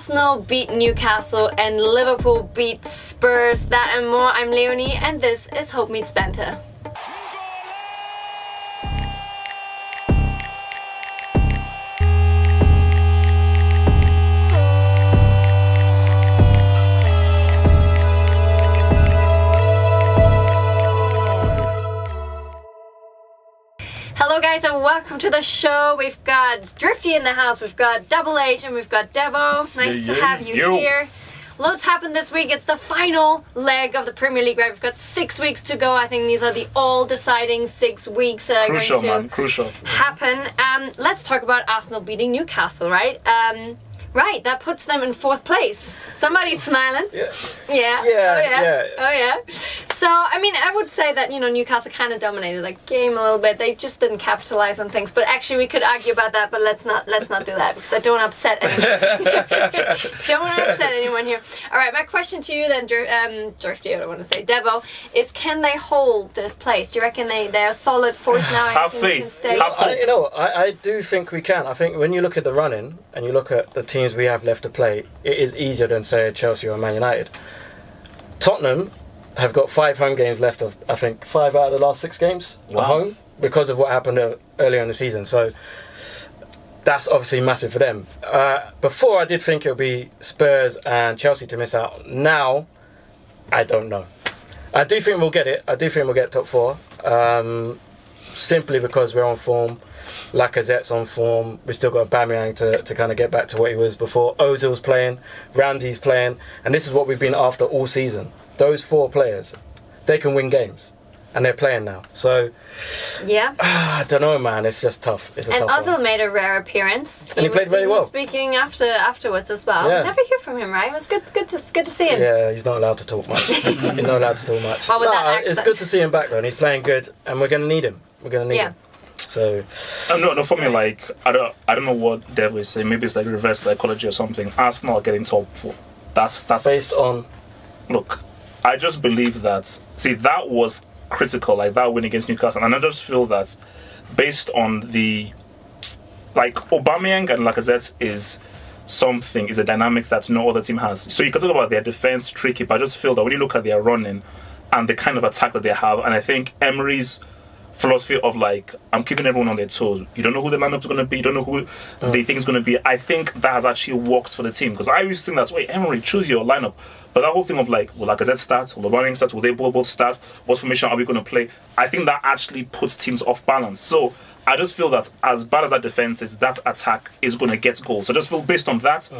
Arsenal beat Newcastle and Liverpool beat Spurs. That and more. I'm Leonie and this is Hope Meets Banter. Hello guys and welcome to the show. We've got Drifty in the house, we've got Double H and we've got Devo. Nice to have you here. Loads happened this week. It's the final leg of the Premier League, right? We've got 6 weeks to go. I think these are the all-deciding 6 weeks that are going to happen. Let's talk about Arsenal beating Newcastle, right? Right, that puts them in 4th place. Somebody's smiling. Yeah. So, I mean, I would say that, Newcastle kind of dominated the game a little bit. They just didn't capitalize on things. But actually, we could argue about that, but let's not do that because I don't want to upset anyone. Here. All right, my question to you then, Drifty, I don't want to say Devo, is can they hold this place? Do you reckon they're solid 4th now? Have faith. I do think we can. I think when you look at the running and you look at the teams we have left to play, it is easier than, say, Chelsea or Man United. Tottenham have got 5 home games left of, I think, 5 out of the last 6 games at home because of what happened earlier in the season. So that's obviously massive for them. Before, I did think it would be Spurs and Chelsea to miss out. Now, I don't know. I do think we'll get it. I do think we'll get top 4. Simply because we're on form. Lacazette's on form. We've still got Aubameyang to kind of get back to what he was before. Ozil's playing. Ramsey's playing. And this is what we've been after all season. Those 4 players, they can win games. And they're playing now. So, yeah. I don't know, man. It's just tough. It's a tough Ozil one. made a rare appearance. And he played very well. Speaking afterwards as well. Yeah. We never hear from him, right? It was good to see him. Yeah, he's not allowed to talk much. He's not allowed to talk much. Well, with that accent. It's good to see him back, though. And he's playing good. And we're going to need him. We're going to need him. So no, for me, like I don't know what Dev is saying. Maybe it's like reverse psychology or something. Arsenal are getting top 4. That's based on. Look, I just believe that. See, that was critical, like that win against Newcastle, and I just feel that based on the Aubameyang and Lacazette is a dynamic that no other team has. So you can talk about their defense tricky, but I just feel that when you look at their running and the kind of attack that they have, and I think Emery's philosophy of I'm keeping everyone on their toes. You don't know who the lineup's going to be. You don't know who they think is going to be. I think that has actually worked for the team because I always think wait, Emery, choose your lineup. But that whole thing of will Lacazette start? Will Aubameyang start? Will they both start? What formation are we going to play? I think that actually puts teams off balance. So I just feel that as bad as that defense is, that attack is going to get goals. So I just feel based on that,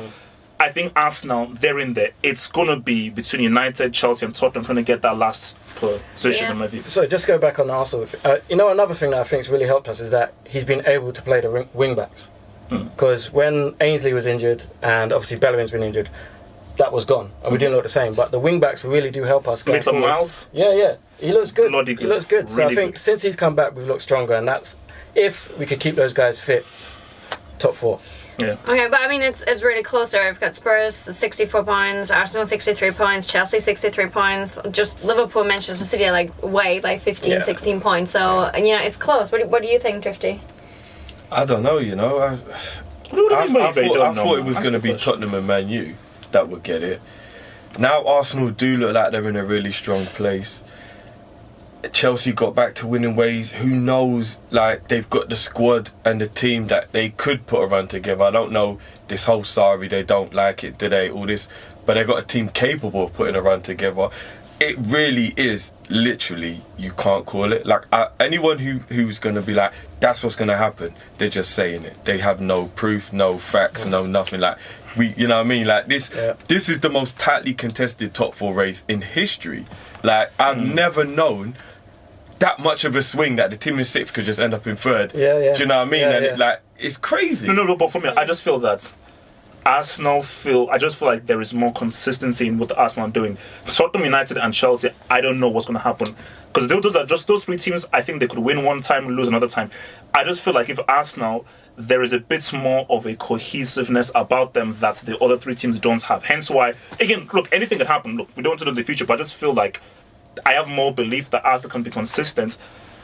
I think Arsenal, they're in there. It's going to be between United, Chelsea and Tottenham trying to get that last position in my view. So just go back on Arsenal. Another thing that I think has really helped us is that he's been able to play the wing backs. Because when Ainsley was injured and obviously Bellingham's been injured, that was gone and we didn't look the same. But the wing backs really do help us. Little Miles? Yeah. He looks good. He looks good. Really so I think since he's come back, we've looked stronger, and that's if we could keep those guys fit, top 4. Yeah. Okay, but I mean it's really close there. We've got Spurs 64 points, Arsenal 63 points, Chelsea 63 points. Just Liverpool, Manchester City are way by 15, 16 points. So it's close. What do you think, Drifty? I don't know. I thought it was going to be Tottenham and Man U that would get it. Now Arsenal do look like they're in a really strong place. Chelsea got back to winning ways. Who knows? They've got the squad and the team that they could put a run together. I don't know this whole sorry they don't like it, do they? All this, but they got a team capable of putting a run together. It really is literally you can't call it. Anyone who's going to be that's what's going to happen. They're just saying it. They have no proof, no facts, no nothing. You know what I mean? This is the most tightly contested top 4 race in history. I've never known that much of a swing that the team in 6th could just end up in 3rd. Yeah. Do you know what I mean? It's crazy. No, but for me, I just feel that I just feel like there is more consistency in what Arsenal are doing. Tottenham, United and Chelsea, I don't know what's going to happen. Because those are just those 3 teams, I think they could win one time, lose another time. I just feel like if Arsenal, there is a bit more of a cohesiveness about them that the other 3 teams don't have. Hence why, again, look, anything can happen. Look, we don't want to know the future, but I just feel like I have more belief that Arsenal can be consistent.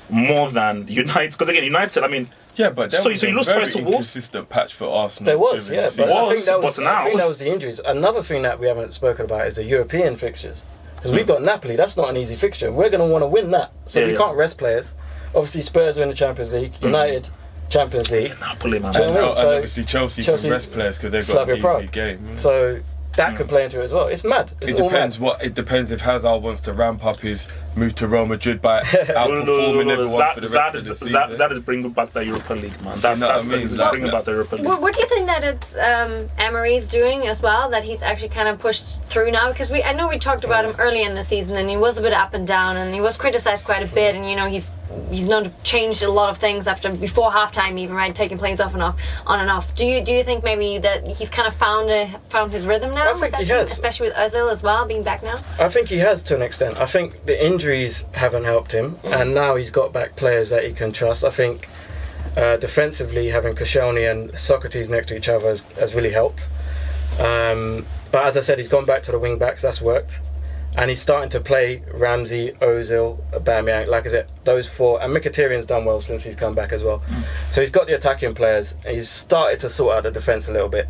more than United. Because again, United, I mean, yeah, but so you lost twice to Wolves. Inconsistent patch for Arsenal. There was, yeah, but I think that was the injuries. Another thing that we haven't spoken about is the European fixtures. Because we've got Napoli, that's not an easy fixture. We're going to want to win that. So we can't rest players. Obviously, Spurs are in the Champions League. United, Champions League. Napoli, man. And obviously, Chelsea can rest players because they've got an easy game. So that could play into it as well. It's mad. It depends if Hazard wants to ramp up his move to Real Madrid by outperforming everyone for the rest of the season. That is bringing back the Europa League, man. That's bringing back the Europa League. What do you think that it's Emery's doing as well? That he's actually kind of pushed through now? Because I know we talked about him early in the season, and he was a bit up and down, and he was criticised quite a bit. And he's known to change a lot of things before halftime, even, right, taking plays on and off. Do you think maybe that he's kind of found his rhythm now? I think he has, especially with Ozil as well being back now. I think he has to an extent. I think the injuries haven't helped him, and now he's got back players that he can trust. I think defensively having Koscielny and Socrates next to each other has really helped. But as I said, he's gone back to the wing backs. That's worked. And he's starting to play Ramsey, Ozil, Aubameyang, like I said, those four. And Mkhitaryan's done well since he's come back as well. So he's got the attacking players. And he's started to sort out the defence a little bit.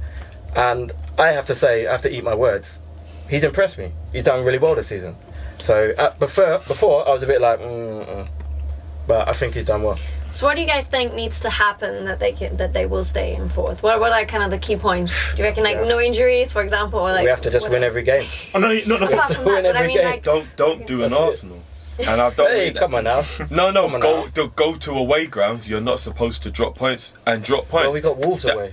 And I have to say, I have to eat my words, he's impressed me. He's done really well this season. So before I was a bit like, but I think he's done well. So what do you guys think needs to happen that they will stay in fourth? What are kind of the key points? Do you reckon no injuries, for example? Or we have to just win every game. Oh no, we have to win every game. Don't do an Arsenal. And I don't. Hey, come on now. Go to away grounds. You're not supposed to drop points. Well, we got Wolves away.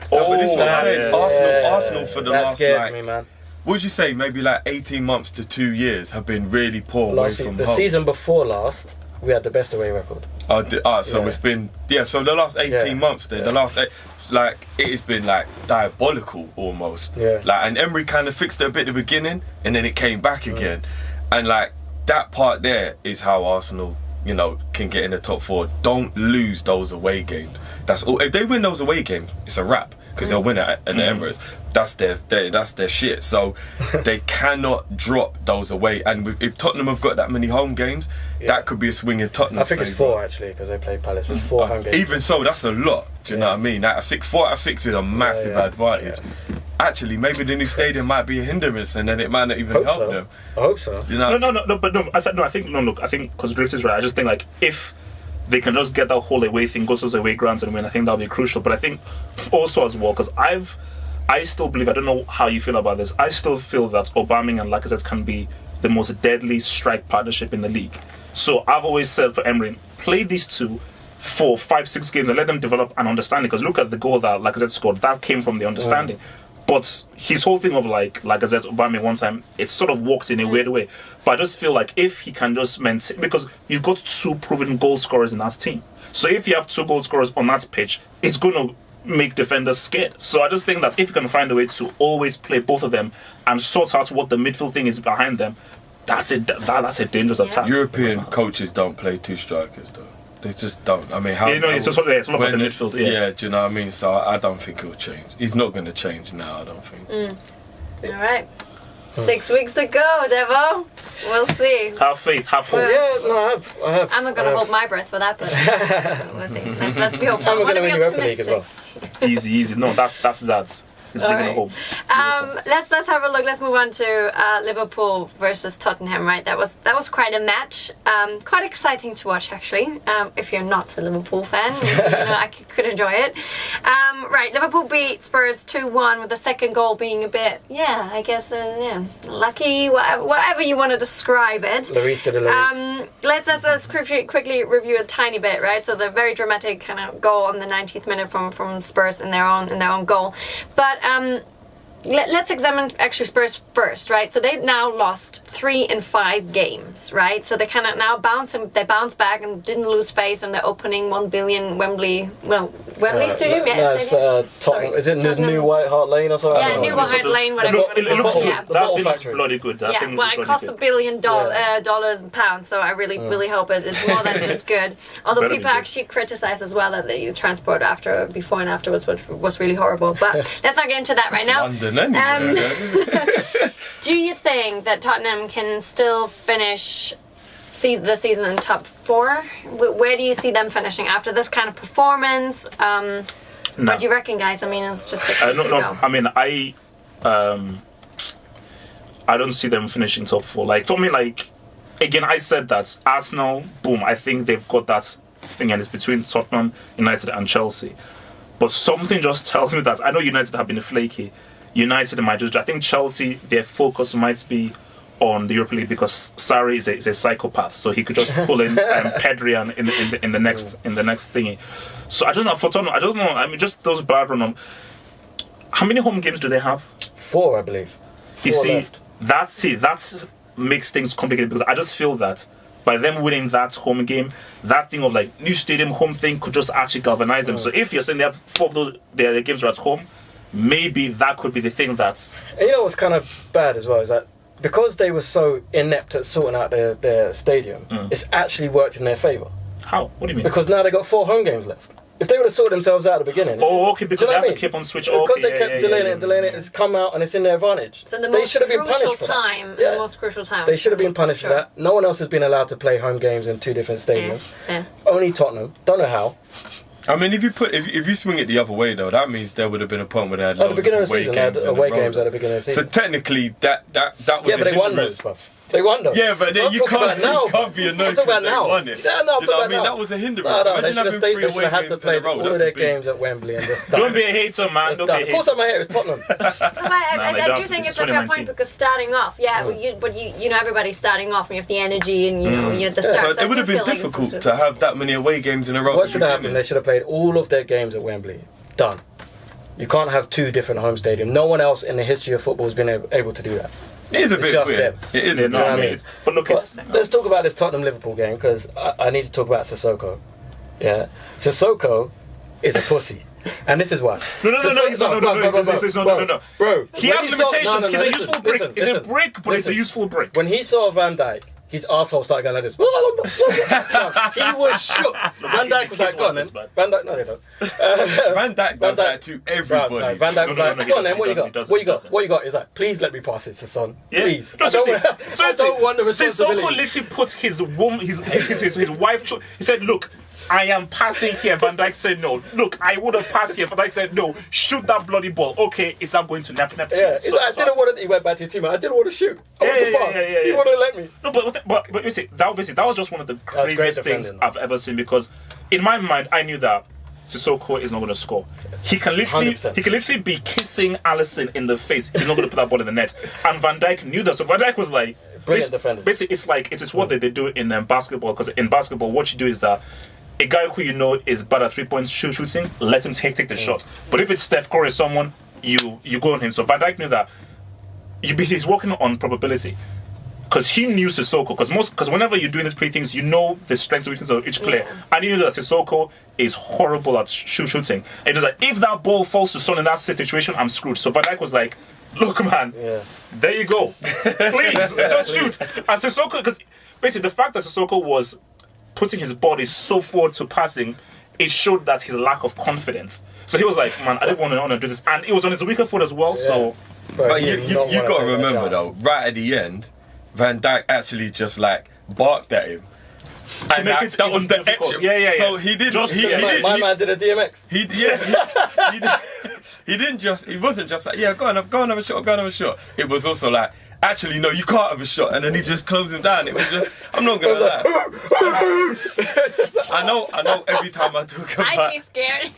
But this is what I'm saying. Arsenal for the last scares me, man. Would you say maybe 18 months to 2 years have been really poor away from home? The season before last, we had the best away record. It's been so the last 18 months then the last it has been diabolical almost. And Emery kind of fixed it a bit at the beginning and then it came back again, and that part there is how Arsenal can get in the top four. Don't lose those away games. That's all. If they win those away games, it's a wrap because they'll win it at the Emirates. That's their shit. So they cannot drop those away. And if Tottenham have got that many home games, that could be a swing in Tottenham. I think it's 4 actually because they play Palace. It's 4 home games. Even so, that's a lot. Do you know what I mean? 4 out of 6 is a massive advantage. Yeah. Actually, maybe the new stadium might be a hindrance, and then it might not even help them. I hope so. I think because Drake is right. I just think if they can just get that whole away thing, go to those away grounds and win, I think that'll be crucial. But I think also as well, because I still believe, I don't know how you feel about this, I still feel that Aubameyang and Lacazette can be the most deadly strike partnership in the league. So I've always said for Emery, play these two for 5-6 games and let them develop an understanding. Because look at the goal that Lacazette scored, that came from the understanding. But his whole thing of Lacazette, Aubameyang one time, it sort of worked in a weird way. But I just feel if he can just maintain, because you've got 2 proven goal scorers in that team. So if you have 2 goal scorers on that pitch, it's going to make defenders scared. So I just think that if you can find a way to always play both of them and sort out what the midfield thing is behind them, that's a dangerous attack. European coaches don't play 2 strikers though. They just don't. I mean, it's all about the midfield. Yeah, do you know what I mean? So I don't think it'll change. He's not going to change now, I don't think. All right. 6 weeks to go, Devo. We'll see. Have faith, have hope. I have. I'm not going to hold my breath for that, but we'll see. Let's be hopeful. And we're going to win Europa League as well. Easy. No, that's It's bringing home. Let's have a look. Let's move on to Liverpool versus Tottenham. Right, that was quite a match. Quite exciting to watch, actually. If you're not a Liverpool fan, I could enjoy it. Right, Liverpool beat Spurs 2-1 with the second goal being a bit, I guess, lucky. Whatever you want to describe it. Lloris to the Lloris. Let's quickly review a tiny bit. Right, so the very dramatic kind of goal on the 90th minute from Spurs in their own goal, but. Let's examine actually Spurs first, right? So they've now lost 3 in 5 games, right? So they kind of now bounce back and didn't lose face on the opening $1 billion Wembley Stadium. Tottenham. Is it New White Hart Lane or something? Yeah, New White Hart Lane, whatever. It looks good. That thing looks bloody good. It cost $1 billion dollars and pounds. So I really hope it's more than just good. Although people actually criticize as well that the transport before and afterwards was really horrible. But let's not get into that right now. London do you think that Tottenham can still finish see the season in top 4? Where do you see them finishing after this kind of performance? No. What do you reckon, guys? I mean, it's just 6 weeks to go. I mean, I don't see them finishing top 4. Like, for me, like, again, I said that Arsenal, boom, I think they've got that thing, and it's between Tottenham, United, and Chelsea. But something just tells me that I know United have been flaky. United might just. I think Chelsea, their focus might be on the Europa League because Sarri is a psychopath, so he could just pull in Pedri in the next thingy. So I don't know for Tottenham. I don't know. I mean, just those bad run. How many home games do they have? 4, I believe. You see, that makes things complicated because I just feel that by them winning that home game, that thing of like new stadium home thing could just actually galvanize them. So if you're saying they have 4 of their games are at home, maybe that could be the thing that. And you know what's kind of bad as well is that because they were so inept at sorting out their stadium, it's actually worked in their favour. How? What do you mean? Because now they got 4 home games left. If they would have sorted themselves out at the beginning. Oh, okay, because they have to keep on switching. Because they kept delaying it, it's come out and it's in their advantage. So the most crucial time. They should have been punished for that. No one else has been allowed to play home games in 2 different stadiums. Yeah. Only Tottenham. Don't know how. I mean, if you swing it the other way though, that means there would have been a point where they had at the beginning of the season, they had away games at the beginning of the season. So technically, that was but they won those stuff. They won though. Yeah, but then you can't be annoyed because they won it. Yeah, no, do you know what I mean? That was a hindrance. No, they should have had to play all of their games at Wembley and just don't be a hater, man. Don't be a hater. Of course I'm a hater, it's Tottenham. I do think it's a fair point because starting off, but you know everybody's starting off and you have the energy and you know you have the start. So it would have been difficult to have that many away games in a row. What should have happened? They should have played all of their games at Wembley. Done. You can't have 2 different home stadiums. No one else in the history of football has been able to do that. It is a bit weird. It is a bit weird. But look, let's talk about this Tottenham-Liverpool game because I need to talk about Sissoko. Yeah, Sissoko is a pussy, and this is why. No. Bro, he has limitations. He's a useful brick. He's a brick, but it's a useful brick. When he saw Van Dijk, his asshole started going like this. He was shook. Van Dijk was like, go on then. Van Dijk, no, they don't. Van Dijk does that to everybody. Van Dijk was like, go on then, what you got? What you got? He's like, please let me pass it to Son. Please. I don't want the responsibility. Sissoko literally put his wife. He said, look, I am passing here. Van Dijk said no. Look, I would have passed here. Van Dijk said no. Shoot that bloody ball. Okay, it's not going to nap. Yeah, I didn't want to. He went back to your team. I didn't want to shoot. I wanted to pass. He wouldn't let me. No, but you see, that was just one of the craziest things I've ever seen because in my mind I knew that Sissoko is not going to score. He can literally be kissing Alisson in the face. He's not going to put that ball in the net. And Van Dijk knew that. So Van Dijk was like, brilliant defender. Basically, it's what they do in basketball. Because in basketball, what you do is that a guy who you know is bad at 3-point shooting, let him take the shot. But if it's Steph Curry or someone, you go on him. So Van Dijk knew that he's working on probability. Because he knew Sissoko. Because whenever you're doing these pretty things, you know the strengths and weaknesses of each player. Yeah. And he knew that Sissoko is horrible at shooting. And he was like, if that ball falls to Son in that situation, I'm screwed. So Van Dijk was like, look, man, there you go. Please, just shoot. And Sissoko, because basically the fact that Sissoko was putting his body so forward to passing, it showed that his lack of confidence. So he was like, man, I didn't want to do this. And it was on his weaker foot as well, so... But you got to remember, though, right at the end, Van Dijk actually just, like, barked at him. And that was the extra. Yeah. So he did... My man did a DMX. He wasn't just like, go on, have a shot. It was also like, actually, no, you can't have a shot. And then he just closed him down. It was just, I'm not going to lie. I know every time I talk about... I'd be scared.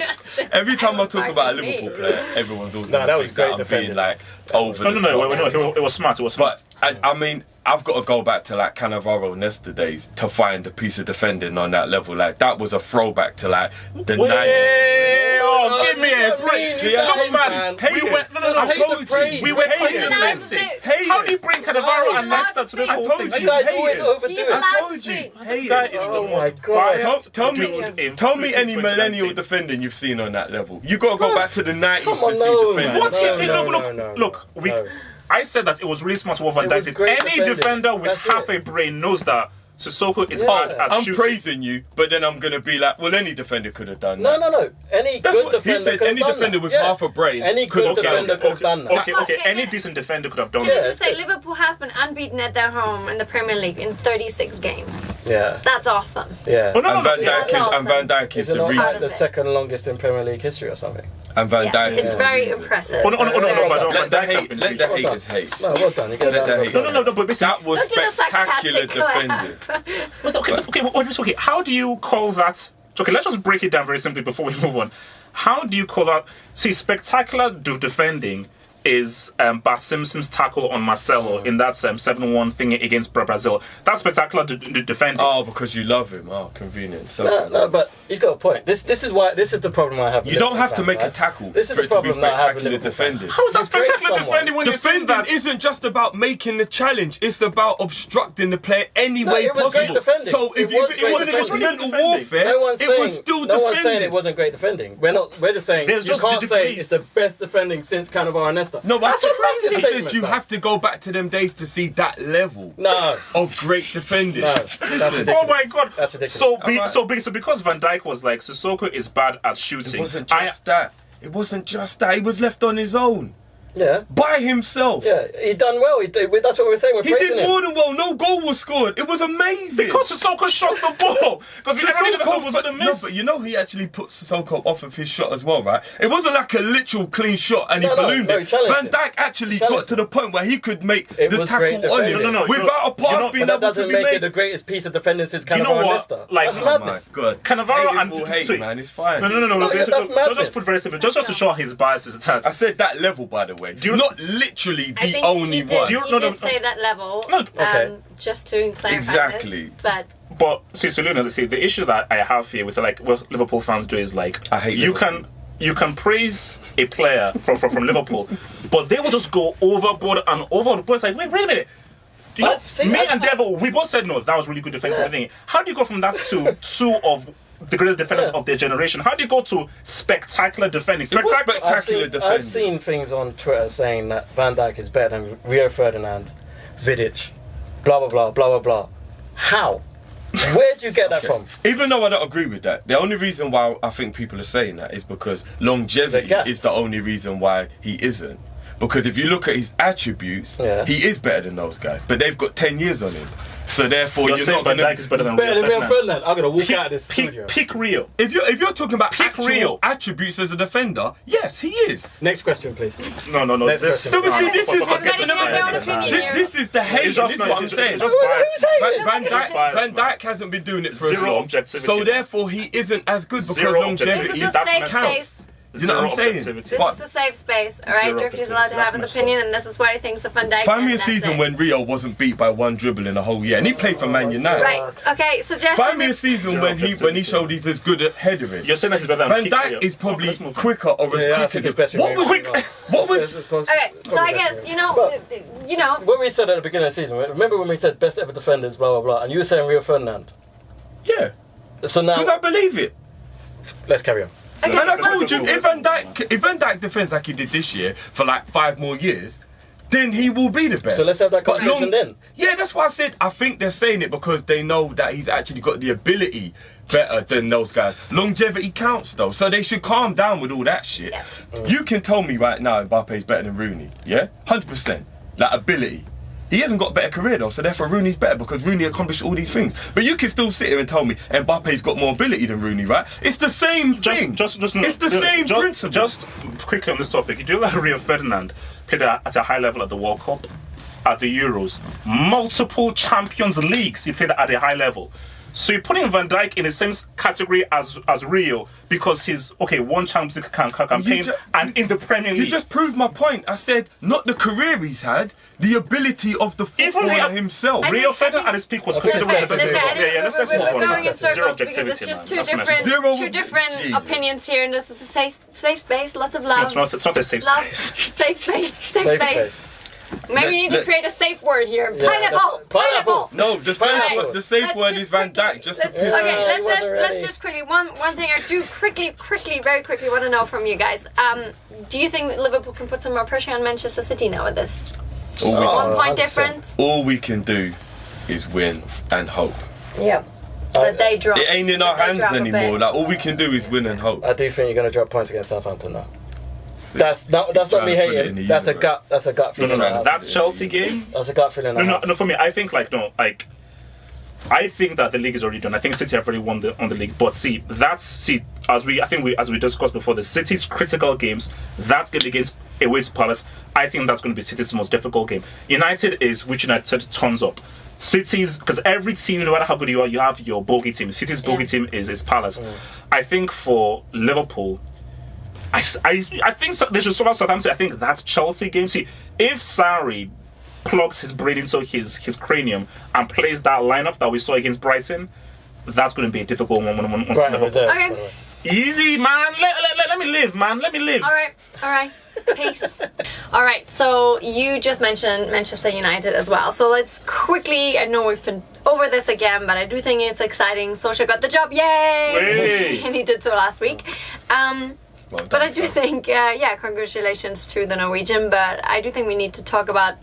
Every time I talk about a Liverpool player, everyone's always going to think that I'm being like over the top. No, it was smart. But, I mean, I've got to go back to like Cannavaro Nesta days to find a piece of defending on that level. Like, that was a throwback to like the 90s. Oh, give me a break. Look, man. We were haters. How do you bring Cannavaro and Nesta to this whole thing? You guys always overdo it. I told you. This guy is the most biased. Tell me any millennial defending you've seen on that level. You got to go back to the 90s to see defending. What he did? Look. I said that it was really smart what Van Dijk did. Any defender with half a brain knows that Sissoko is bad at I'm shooting. praising you, but then I'm gonna be like, well, any defender could have done No, that. no. Any That's good what defender he said. could have Any done defender that. with half a brain. Any good defender could have done that. Okay. Any decent defender could have done Can I that. just say, Liverpool has been unbeaten at their home in the Premier League in 36 games. Yeah. That's awesome. Yeah. Oh, no, And Van yeah. Dijk is Is it the not reason. like the second longest in Premier League history or something? And Van Dijk It's is very the reason. impressive. Oh, no, Let the haters hate. No, well done. You get Let the that. haters No, but listen, That was Don't do the spectacular sarcastic defending. But okay. How do you call that? Okay, let's just break it down very simply before we move on. How do you call that? See, spectacular defending is Bart Simpson's tackle on Marcelo in that 7-1 thing against Brazil. That's spectacular defending. Oh, because you love him. Oh, convenient. So No, but he's got a point. This is the problem I have. With you don't Liverpool have to fans, make a right? tackle This is for the it to be problem that I have with spectacular Liverpool fans. defending. How is that You create spectacular someone. defending when you're saying Defending that? isn't just about making the challenge; it's about obstructing the player any No, way it was great possible. defending. So if It was it great was defending. mental Defending. warfare, No one's it saying, was still no one's saying it defending. wasn't great defending. We're just saying There's you just can't say degrees. it's the best defending since Cannavaro and Nesta. No, but I That's a said massive statement, you man. have to go back to them days to see that level No. of great defending. No, that's Listen, ridiculous. Oh my God! That's ridiculous. So because Van Dijk was like Sissoko is bad at shooting. it wasn't just that. It wasn't just that. He was left on his own Yeah. by himself. Yeah, he done well. That's what we're saying. We're He praising did him. more than well. No goal was scored. It was amazing. Because Sissoko shot the ball. Because Sissoko was at the No, miss. but you know he actually put Sissoko off of his shot as well, right? It wasn't like a literal clean shot and he ballooned he it. challenged Van him. Dijk actually Challenged got to the point where he could make It the was great tackle on defending. him No, without a pass know- being But that able to doesn't be make made. it the greatest piece of defending since you know Cannavaro and what? Nesta. Like- That's Oh madness. God. Cannavaro Haters and will hate, so- man. It's fine. No. No, Just that's madness. put very simple. Just to show his biases. That I said that level, by the way. Do you- Not literally I the think only he did, one. Do you- he no, did say that level, No. Okay. just to clarify Exactly. this. But But see, Leonie, see, the issue that I have here with like what Liverpool fans do is like I hate you Liverpool. can praise a player from Liverpool, but they will just go overboard and overboard. It's like, wait a minute. Do you I've seen- me I've- and Devil, we both said no, that was really good defending Yeah. and everything. How do you go from that to two of the greatest defenders Yeah. of their generation? How do you go to spectacular defending? It was Spectacular. spectacular I've defending. seen things on Twitter saying that Van Dijk is better than Rio Ferdinand, Vidic, blah blah blah blah blah blah. How? Where do you get that from? Even though I don't agree with that, the only reason why I think people are saying that is because longevity They're gassed. is the only reason why he isn't. Because if you look at his attributes, Yeah. he is better than those guys. But they've got 10 years on him. So therefore, You're you're saying not Van going Dijk to... is better than Better than Rio Ferdinand. Ferdinand. I'm gonna walk out of this studio. Peak Rio. If you're talking about Pick actual Rio. attributes as a defender, yes, he is. Next question, please. No. Next This, question. No, but see, this is everybody's got their own opinion here. This is the hate. It's This just is not- what I'm it's saying. just biased. Van It's Dijk, biased, Van man. Dijk hasn't been doing it for Zero as long, objectivity, so man. therefore he isn't as good because Zero longevity. this is a That's safe messed up. space. You know what I'm saying? objectivity. This But- is a safe space, all right? Zero Drifty's allowed to have his objectivity. That's opinion, and this is what he thinks of Van Dijk. Find me a and that's season it. when Rio wasn't beat by one dribble in a whole year, and he played for Man United. Right. Okay. Suggestion. Find me a season Zero when he objectivity. showed he's as good at headering. You're saying that he's better than Van Peak Dijk Rio. is probably Let's move on. quicker or as Yeah, I quick think as it's better. What was What was? Okay. So I guess you know. When we said at the beginning of the season, remember when we said best ever defenders, blah blah blah, and you were saying Rio Ferdinand. Yeah, So now because I believe it. let's carry on. Okay. And I told you, Let's if Van Dijk defends like he did this year for like 5 more years, then he will be the best. So let's have that But conversation then. Yeah, that's why I said I think they're saying it because they know that he's actually got the ability better than those guys. Longevity counts though, so they should calm down with all that shit. Yeah. You can tell me right now Mbappe's better than Rooney, yeah? 100%. That ability. He hasn't got a better career though, so therefore Rooney's better because Rooney accomplished all these things. But you can still sit here and tell me Mbappe's got more ability than Rooney, right? It's the same thing. It's the same principle. Just quickly on this topic, you do like Rio Ferdinand played at a high level at the World Cup, at the Euros, multiple Champions Leagues. He played at a high level. So you're putting Van Dijk in the same category as Rio because he's one Champions League campaign and in the Premier League. You just proved my point. I said not the career he's had, the ability of the footballer himself. I Rio think- Ferdinand at his peak was Okay, considered one of the That's best. fair. Yeah, let's move We're on. going in Zero circles because it's objectivity, just man. two That's different, messy. two different Jesus. opinions here, and this is a safe space. Lots of love. It's not a safe Love, space. safe space, safe Safe space. space. Maybe we need to create a safe word here. Yeah, Pineapple. pineapple. No, the Right. safe Let's word just is Van quickly- Dijk, just to let's- piss Okay, me off. let's already. just quickly one thing I do very quickly want to know from you guys. Do you think that Liverpool can put some more pressure on Manchester City now with this? All we Oh, can- 1 point 100%. difference. All we can do is win and hope. Yeah. That they drop. It ain't in our hands anymore. Like all we can do is win and hope. I do think you're going to drop points against Southampton now. That's not me hating. That's a gut feeling. No. That's Chelsea game. That's a gut feeling. No. For me, I think I think that the league is already done. I think City have already won on the league. But as we discussed before, the City's critical games, that's game against away to Palace. I think that's going to be City's most difficult game. United turns up. City's, because every team, no matter how good you are, you have your bogey team. City's bogey team is Palace. I think for Liverpool, I think they should sort out Southampton. I think that's Chelsea game. See, if Sarri plugs his brain into his cranium and plays that lineup that we saw against Brighton, that's going to be a difficult one. Okay. Easy, man. Let me live, man. Let me live. All right. Peace. All right. So you just mentioned Manchester United as well. So let's quickly. I know we've been over this again, but I do think it's exciting. Solskjaer got the job. Yay! And he did so last week. But I do think, congratulations to the Norwegian. But I do think we need to talk about,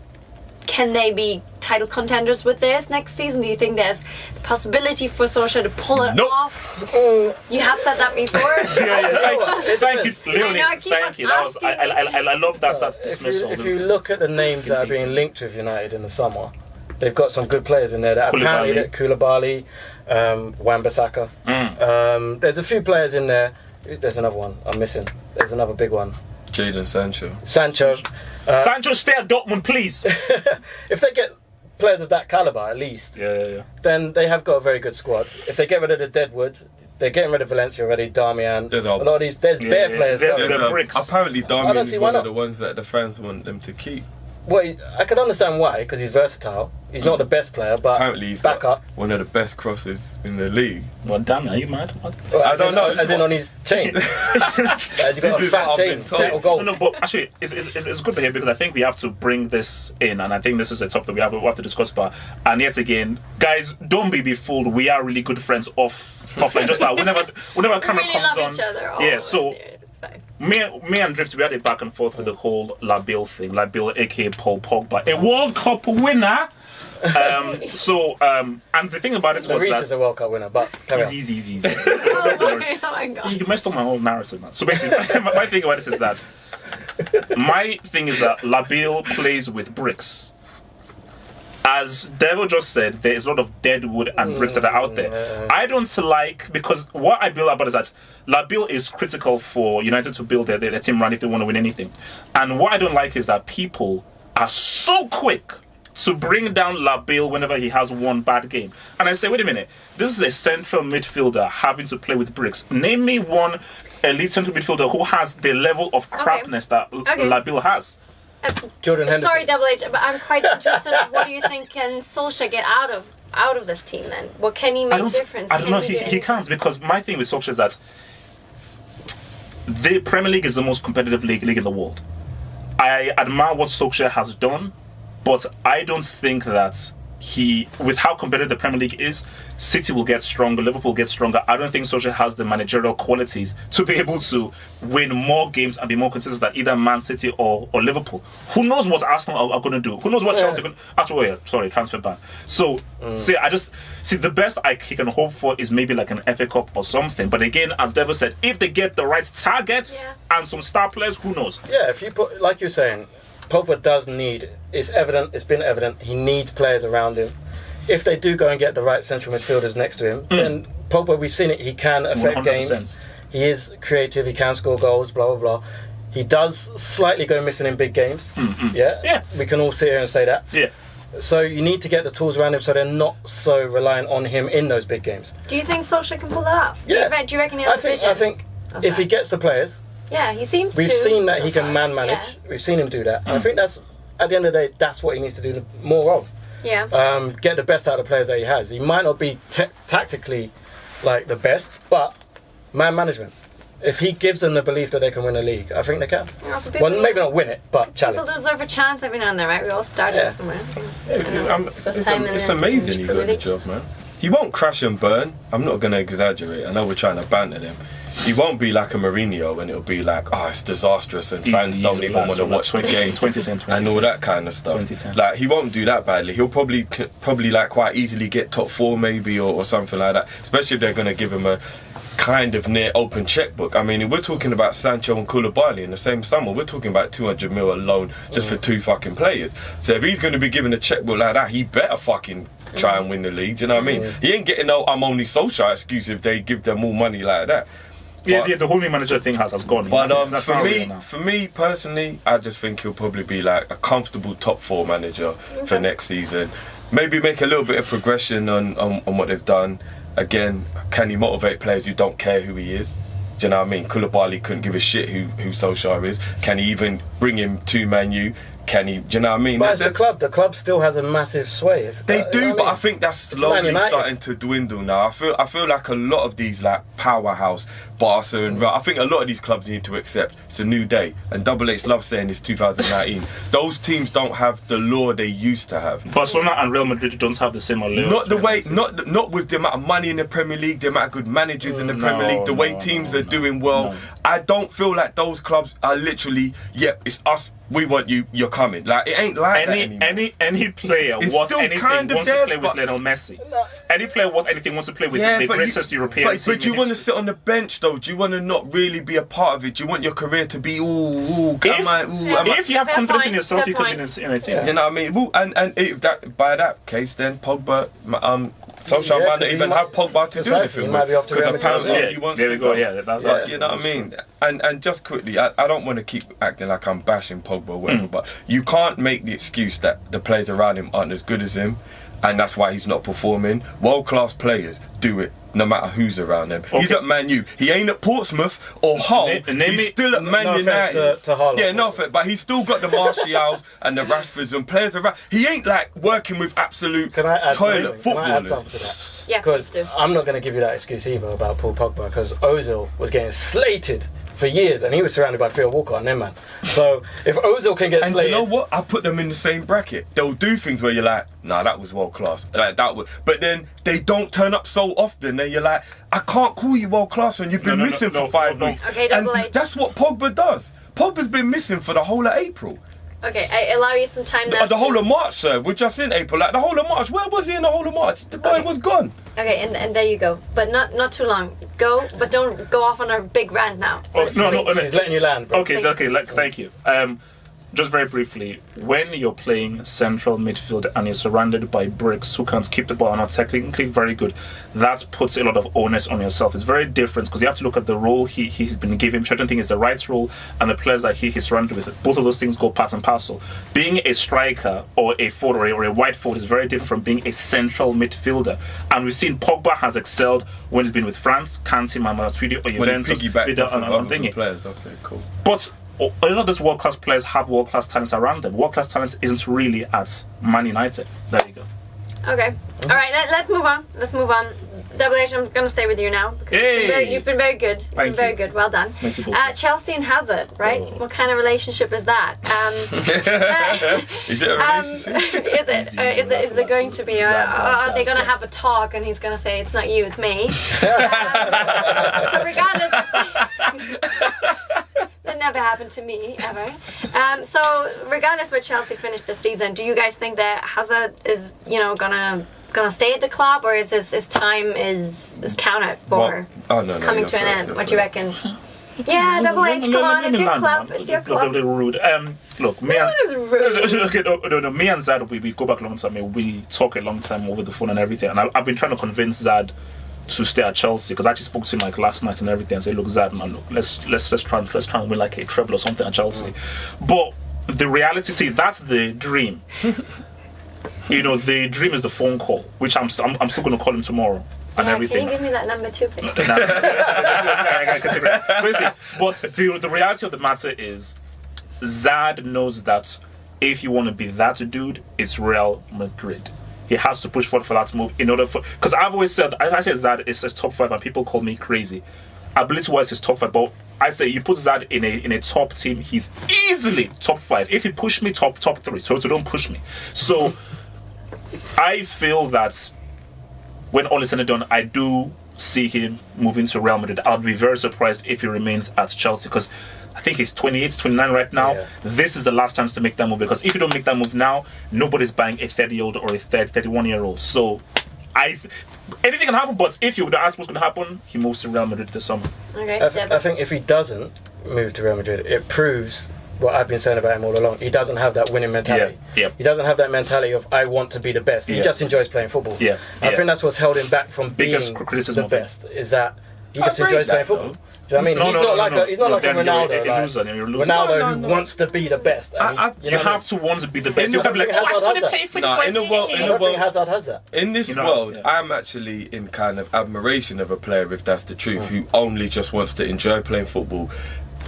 can they be title contenders with this next season? Do you think there's the possibility for Solskjaer to pull it off? You have said that before. Thank you, Leonie. Thank you. I love that dismissal. If you look at the names that are being linked with United in the summer, they've got some good players in there. That apparently Koulibaly, Wan-Bissaka. There's a few players in there. There's another one I'm missing. There's another big one. Jadon Sancho. Sancho, stay at Dortmund, please. If they get players of that caliber, at least, then they have got a very good squad. If they get rid of the Deadwood, they're getting rid of Valencia already. Darmian. There's a lot of these. There's bare players. There's bricks. Apparently, Darmian is one of the ones that the fans want them to keep. Well, I can understand why, because he's versatile. He's not the best player, but apparently he's back up. One of the best crosses in the league. Well, damn, are you mad? Well, I don't know. As in on his chain. Has he got a fat chain? Settle goal. No, but actually, it's good to hear, because I think we have to bring this in, and I think this is a topic that we have to discuss about. And yet again, guys, don't be fooled. We are really good friends offline. Just that whenever camera really comes love on, each other. So. Me and Drift, we had a back and forth with the whole Labille thing. Labille, aka Paul Pogba, a World Cup winner. And the thing about it was Lloris that is a World Cup winner, but easy. Oh my god! You messed up my whole narrative, man. So basically, my thing about this is that Labille plays with bricks. As Devil just said, there is a lot of dead wood and bricks that are out there. I don't like, because what I feel about is that Labille is critical for United to build their team around if they want to win anything. And what I don't like is that people are so quick to bring down Labille whenever he has one bad game. And I say, wait a minute, this is a central midfielder having to play with bricks. Name me one elite central midfielder who has the level of crapness that Labille has. Jordan Henderson. Sorry, Double H, but I'm quite interested in what do you think can Solskjaer get out of this team then? What can he make difference? I don't know. He can't, because my thing with Solskjaer is that the Premier League is the most competitive league in the world. I admire what Solskjaer has done, but I don't think that with how competitive the Premier League is, City will get stronger, Liverpool will get stronger. I don't think Solskjaer has the managerial qualities to be able to win more games and be more consistent than either Man City or Liverpool. Who knows what Arsenal are going to do? Who knows what Chelsea are going to do? Sorry, transfer ban. So, the best he can hope for is maybe like an FA Cup or something. But again, as Devil said, if they get the right targets and some star players, who knows? Yeah, if you put, like you're saying, Pogba does need, it's been evident, he needs players around him. If they do go and get the right central midfielders next to him, then Pogba, we've seen it, he can affect 100%. Games. He is creative, he can score goals, blah, blah, blah. He does slightly go missing in big games. Yeah. We can all sit here and say that. Yeah. So you need to get the tools around him so they're not so reliant on him in those big games. Do you think Solskjaer can pull that off? Yeah. Do you reckon he has a vision? I think if he gets the players... Yeah, he seems We've seen that he can manage. Yeah. We've seen him do that. I think that's, at the end of the day, that's what he needs to do more of. Yeah. Get the best out of the players that he has. He might not be tactically like the best, but man management. If he gives them the belief that they can win a league, I think they can. Well, maybe not win it, but challenge. People deserve a chance every now and then, right? We all started somewhere. It's amazing he got the job, man. He won't crash and burn. I'm not going to exaggerate. I know we're trying to banter him. he won't be like a Mourinho, and it'll be like, it's disastrous, and fans don't even want to watch the game, 2010, and all that kind of stuff. 2010. Like, he won't do that badly. He'll probably like quite easily get top 4 maybe, or something like that. Especially if they're going to give him a kind of near open checkbook. I mean, we're talking about Sancho and Koulibaly in the same summer. We're talking about 200 mil alone just for 2 fucking players. So if he's going to be given a checkbook like that, he better fucking try and win the league. Do you know what I mean? He ain't getting no "I'm only Solskjaer" excuse if they give them more money like that. Yeah, the whole new manager thing has gone. But for me personally, I just think he'll probably be like a comfortable top 4 manager for next season. Maybe make a little bit of progression on what they've done. Again, can he motivate players who don't care who he is? Do you know what I mean? Koulibaly couldn't give a shit who Solskjaer is. Can he even bring him to Man U? Can he? Do you know what I mean? But it's the club still has a massive sway. They do, but I think that's slowly starting to dwindle now. I feel like a lot of these like powerhouse Barca and Real, I think a lot of these clubs need to accept it's a new day. And Double H loves saying it's 2019. Those teams don't have the law they used to have. Barcelona and Real Madrid don't have the same allure. Not with the amount of money in the Premier League, the amount of good managers in the Premier League, the way teams are doing well. No. I don't feel like those clubs are literally, it's us. We want you. You're coming. Like, it ain't like that anymore. Any player worth anything wants to play with Lionel Messi. Any player worth anything wants to play with the greatest European team. But you want to sit on the bench though. Do you want to not really be a part of it? Do you want your career to be if you have confidence in yourself, you could be in a team. You know what I mean? And if by that case, then Pogba, Solskjaer might not even have Pogba to do anything with, because apparently he wants to go. That's you know what I mean? And just quickly, I don't want to keep acting like I'm bashing Pogba or whatever, but you can't make the excuse that the players around him aren't as good as him, and that's why he's not performing. World-class players do it no matter who's around them. Okay. He's at Man U. He ain't at Portsmouth or Hull. He's still at Man United. To Harlow. Yeah, no offense, but he's still got the Martials and the Rashfords and players around. He ain't like working with absolute toilet footballers. Can I add something to that? Yeah, because I'm not going to give you that excuse either about Paul Pogba, because Ozil was getting slated for years, and he was surrounded by Theo Walcott and them, man. So if Ozil can get slated, you know what? I put them in the same bracket. They'll do things where you're like, nah, that was world class. Like that was, but then they don't turn up so often. Then you're like, I can't call you world class when you've been missing for 5 weeks. Okay, and that's what Pogba does. Pogba's been missing for the whole of April. Okay, I allow you some time now. The whole of March, sir. We're just in April. Like the whole of March. Where was he in the whole of March? The boy was gone. Okay, and there you go. But not too long. Go, but don't go off on a big rant now. Oh, no, he's letting you land, bro. Okay, thank you. Just very briefly, when you're playing central midfield and you're surrounded by bricks who can't keep the ball and are technically very good, that puts a lot of onus on yourself. It's very different because you have to look at the role he's been given, which I don't think is the right role, and the players that he's surrounded with. Both of those things go part and parcel. Being a striker or a forward or a wide forward is very different from being a central midfielder. And we've seen Pogba has excelled when he's been with France, Kanté, Matuidi, or Juventus. Players. Okay, cool. But a lot of these world-class players have world-class talent around them. World-class talent isn't really at Man United. There you go. Okay. All right, let's move on. Double H, I'm going to stay with you now. Hey! You've been very good. Very good. Well done. Chelsea and Hazard, right? Oh. What kind of relationship is that? Is it a relationship? Is there going to be are they going to have a talk and he's going to say, it's not you, it's me? So regardless... That never happened to me, ever. So regardless where Chelsea finished this season, do you guys think that Hazard is, gonna stay at the club, or is his time is counted for coming to an end? What do you reckon? Yeah, Double H, come on, it's your club. It's your club. A little rude. Look, me and Zad, we go back a long time. We talk a long time over the phone and everything. And I've been trying to convince Zad to stay at Chelsea, because I actually spoke to him like last night and everything and said, look, Zad, man, look, let's try and win like a treble or something at Chelsea. But the reality, that's the dream. The dream is the phone call, which I'm still going to call him tomorrow. And everything. Can you give me that number too, please? But the reality of the matter is, Zad knows that if you want to be that dude, it's Real Madrid. He has to push forward for that move in order for... Because I've always said, I say Zad is his top 5 and people call me crazy. Ability-wise, his top 5, but I say you put Zad in a top team, he's easily top 5. If he push me, top 3. So don't push me. So I feel that when all is said and done, I do see him moving to Real Madrid. I'd be very surprised if he remains at Chelsea, because I think he's 28, 29 right now. Yeah. This is the last chance to make that move, because if you don't make that move now, nobody's buying a 30-year-old or a 31-year-old. So anything can happen, but if you would ask what's going to happen, he moves to Real Madrid this summer. Okay. I think if he doesn't move to Real Madrid, it proves what I've been saying about him all along. He doesn't have that winning mentality. Yeah. He doesn't have that mentality of I want to be the best. He just enjoys playing football. Yeah. I think that's what's held him back from being the best. Is that he just enjoys playing football. Do you know what I mean? He's not like a Ronaldo. Ronaldo who wants to be the best. You have to want to be the best. In the world, Hazard has that. In this world, I'm actually in kind of admiration of a player, if that's the truth, who only just wants to enjoy playing football,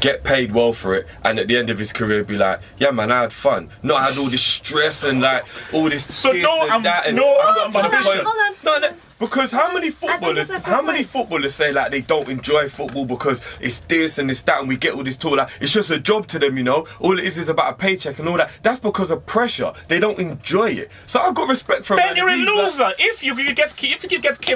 get paid well for it, and at the end of his career be like, yeah man, I had fun, not had all this stress and like all this hold on. Because how many footballers say like they don't enjoy football because it's this and it's that and we get all this talk like it's just a job to them, you know, all it is about a paycheck and all that. That's because of pressure. They don't enjoy it. So I've got respect for him. Then you're a loser. Like, if you get kicked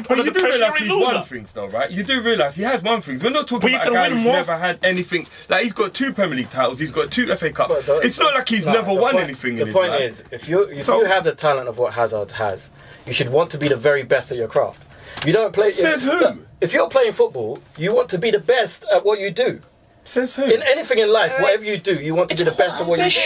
under the pressure, you're a loser. One things though, right? You do realise he has one thing. We're not talking about a guy who's never had anything. Like he's got 2 Premier League titles, he's got 2 FA Cups. It's not like he's never won anything in his life. The point is, if you have the talent of what Hazard has, you should want to be the very best at your craft. You don't play. Says who? If you're playing football, you want to be the best at what you do. Says who? In anything in life, whatever you do, you want to be the best at what you do. He's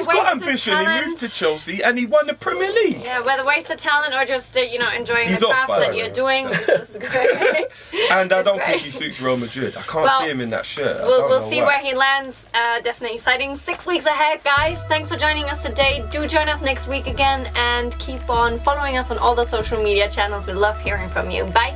got ambition. He moved to Chelsea and he won the Premier League. Yeah, whether wasted talent or just enjoying the craft that you're doing. This is great. And I don't think he suits Real Madrid. I can't see him in that shirt. We'll see where he lands. Definitely exciting. 6 weeks ahead, guys. Thanks for joining us today. Do join us next week again and keep on following us on all the social media channels. We love hearing from you. Bye.